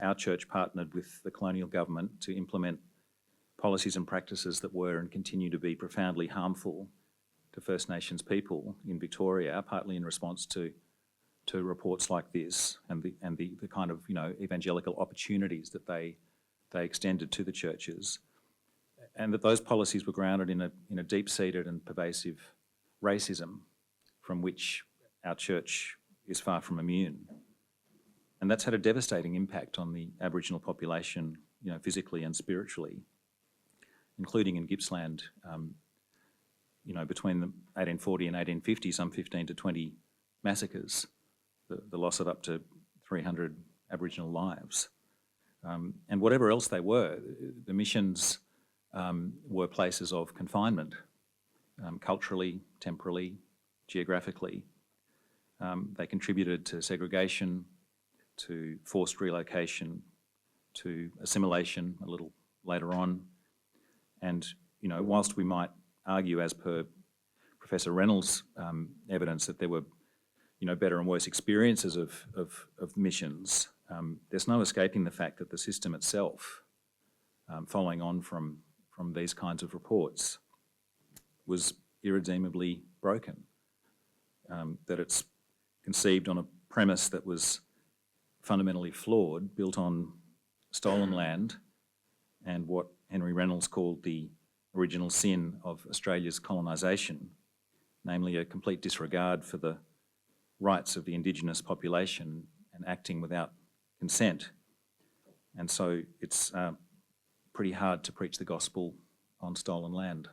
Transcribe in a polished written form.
our church partnered with the colonial government to implement policies and practices that were and continue to be profoundly harmful to First Nations people in Victoria, partly in response to reports like this and the kind of evangelical opportunities that they extended to the churches, and that those policies were grounded in a deep-seated and pervasive racism from which our church is far from immune. And that's had a devastating impact on the Aboriginal population, physically and spiritually, including in Gippsland, between the 1840 and 1850, some 15 to 20 massacres, the loss of up to 300 Aboriginal lives. And whatever else they were, the missions were places of confinement, culturally, temporally, geographically. They contributed to segregation, to forced relocation, to assimilation a little later on. And, whilst we might argue, as per Professor Reynolds' evidence, that there were, better and worse experiences of missions, there's no escaping the fact that the system itself, following on from these kinds of reports, was irredeemably broken. That it's conceived on a premise that was fundamentally flawed, built on stolen land and what Henry Reynolds called the original sin of Australia's colonisation, namely a complete disregard for the rights of the Indigenous population and acting without consent. And so it's pretty hard to preach the gospel on stolen land.